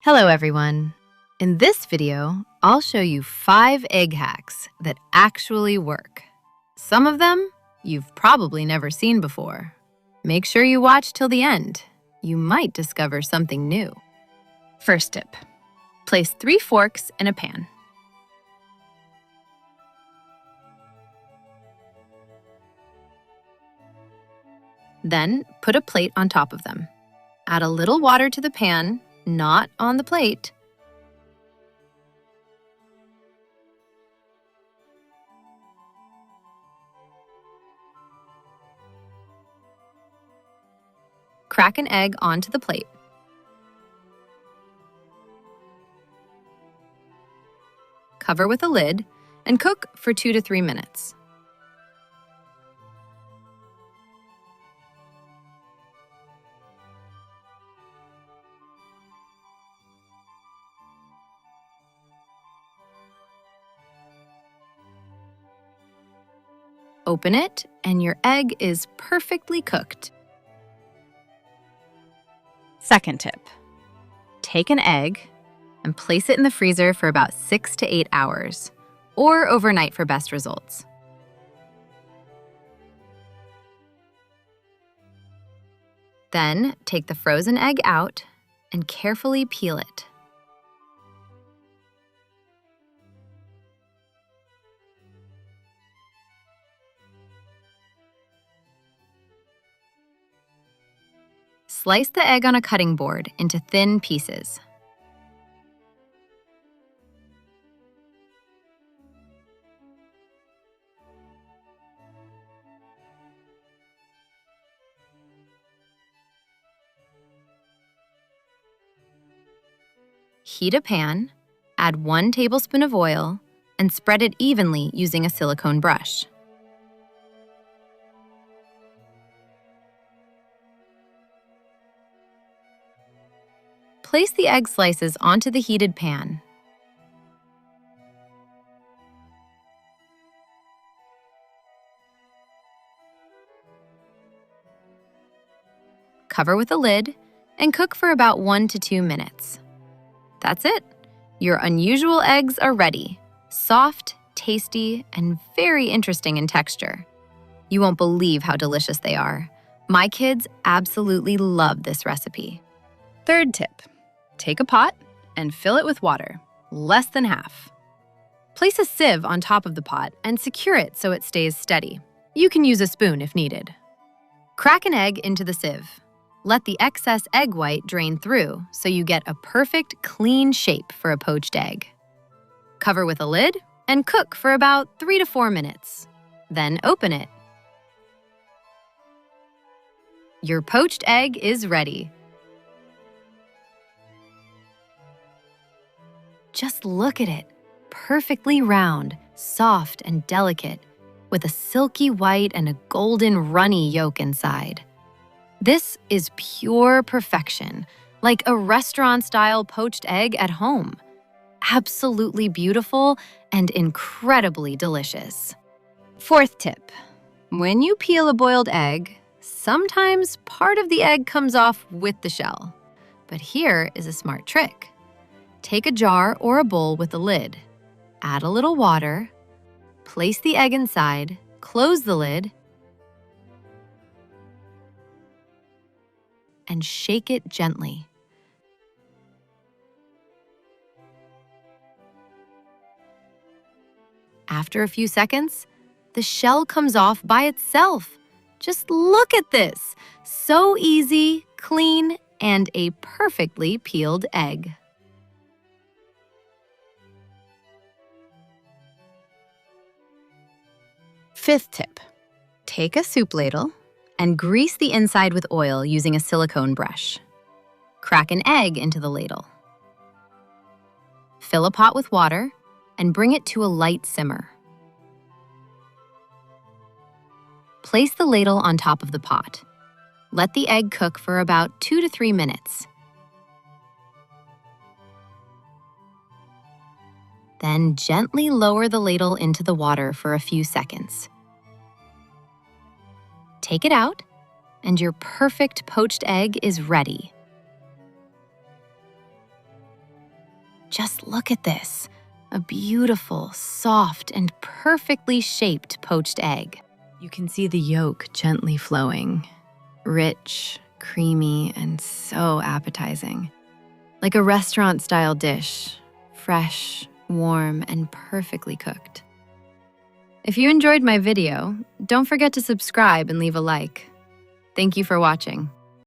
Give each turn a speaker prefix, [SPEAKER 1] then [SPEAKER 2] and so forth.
[SPEAKER 1] Hello everyone! In this video, I'll show you 5 egg hacks that actually work. Some of them you've probably never seen before. Make sure you watch till the end. You might discover something new. First tip, place 3 forks in a pan. Then put a plate on top of them. Add a little water to the pan, not on the plate. Crack an egg onto the plate. Cover with a lid and cook for 2 to 3 minutes. Open it, and your egg is perfectly cooked. Second tip, take an egg and place it in the freezer for about 6 to 8 hours, or overnight for best results. Then take the frozen egg out and carefully peel it. Slice the egg on a cutting board into thin pieces. Heat a pan, add 1 tablespoon of oil, and spread it evenly using a silicone brush. Place the egg slices onto the heated pan. Cover with a lid and cook for about 1 to 2 minutes. That's it. Your unusual eggs are ready. Soft, tasty, and very interesting in texture. You won't believe how delicious they are. My kids absolutely love this recipe. Third tip, take a pot and fill it with water, less than half. Place a sieve on top of the pot and secure it so it stays steady. You can use a spoon if needed. Crack an egg into the sieve. Let the excess egg white drain through so you get a perfect, clean shape for a poached egg. Cover with a lid and cook for about 3 to 4 minutes. Then open it. Your poached egg is ready. Just look at it, perfectly round, soft and delicate, with a silky white and a golden runny yolk inside. This is pure perfection, like a restaurant-style poached egg at home. Absolutely beautiful and incredibly delicious. Fourth tip, when you peel a boiled egg, sometimes part of the egg comes off with the shell. But here is a smart trick. Take a jar or a bowl with a lid, add a little water, place the egg inside, close the lid, and shake it gently. After a few seconds, the shell comes off by itself. Just look at this! So easy, clean, and a perfectly peeled egg. Fifth tip, take a soup ladle and grease the inside with oil using a silicone brush. Crack an egg into the ladle. Fill a pot with water and bring it to a light simmer. Place the ladle on top of the pot. Let the egg cook for about 2 to 3 minutes. Then gently lower the ladle into the water for a few seconds. Take it out, and your perfect poached egg is ready. Just look at this. A beautiful, soft, and perfectly shaped poached egg. You can see the yolk gently flowing. Rich, creamy, and so appetizing. Like a restaurant-style dish. Fresh, warm, and perfectly cooked. If you enjoyed my video, don't forget to subscribe and leave a like. Thank you for watching.